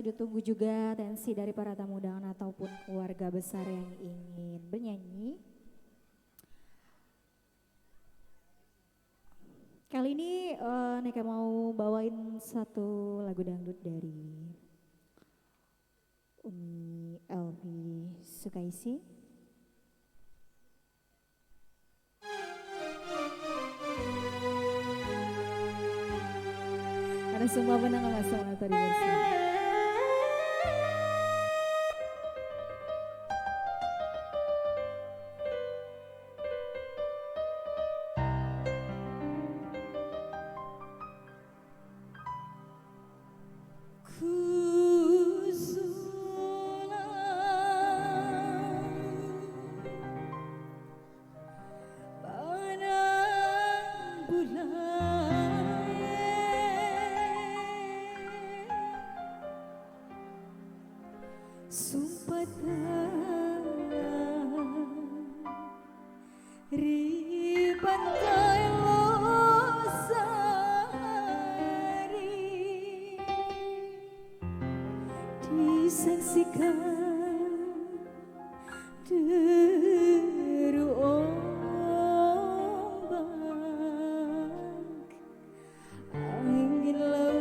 Ditunggu juga atensi dari para tamu undangan ataupun keluarga besar yang ingin bernyanyi. Kali ini Neka mau bawain satu lagu dangdut dari Umi Elvi Sukaisi. Ada semua benang sama sama tadi bersama. Sumpah di pantai Losari disaksikan deru ombak angin laut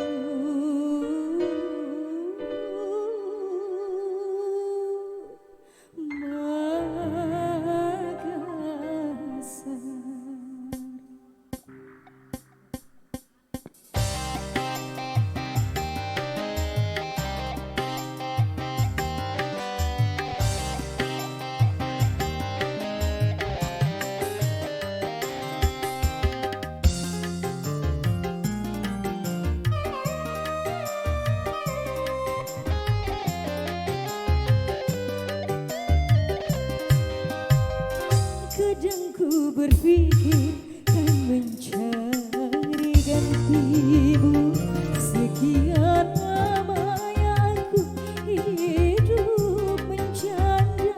kadang ku berpikir kan mencari gantimu. Sekian lamanya aku hidup menjanda.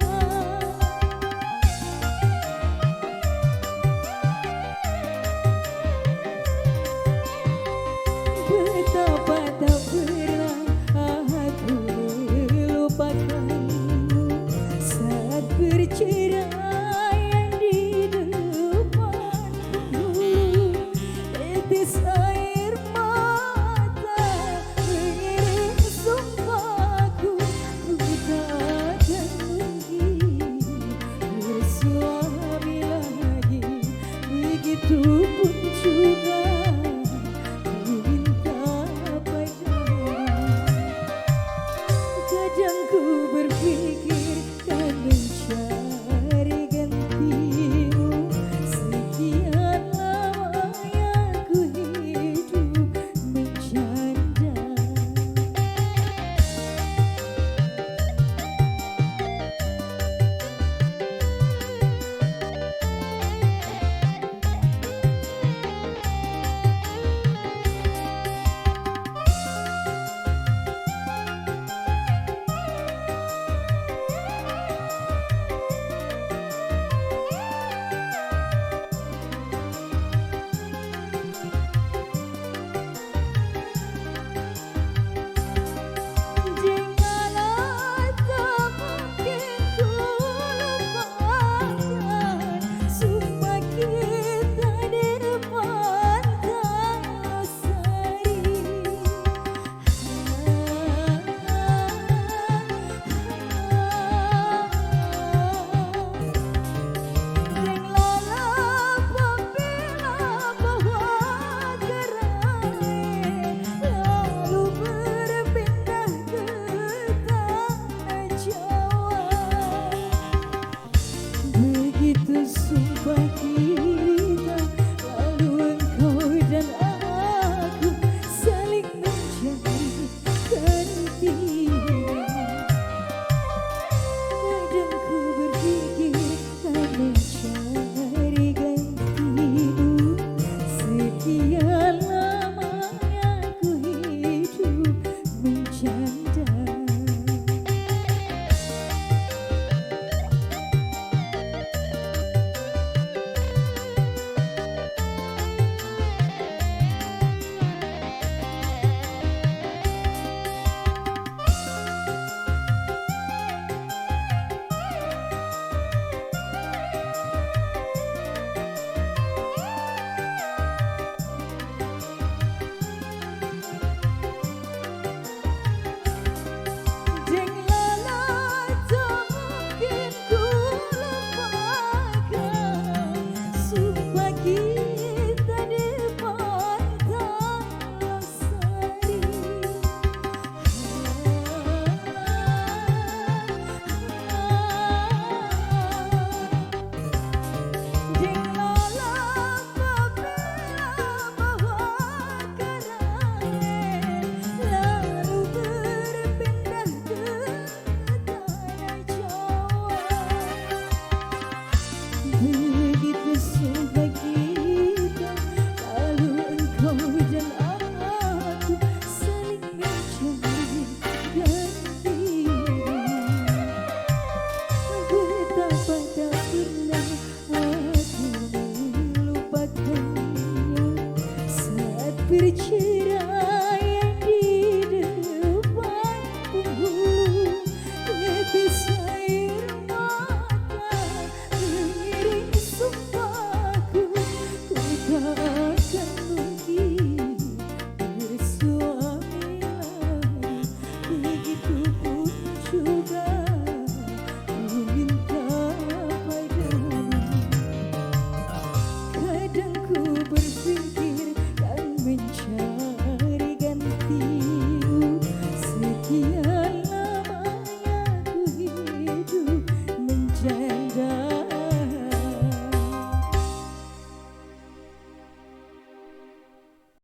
Betapa tak pernah aku melupakanmu saat bercerai di depanku. Tetes air mata mengirim sumpahku, ku tak akan mungkin bersuami lagi. Begitupun juga ku minta padamu. Kadang ku berpikir kan mencari gantimu. Sekian lamanya ku hidup menjanda. Begitu sumpah kita, lalu engkau dan aku saling mencari gantinya. Kadang ku berpikir tak mencari gantimu. Sekian lamanya ku hidup menjanda. sia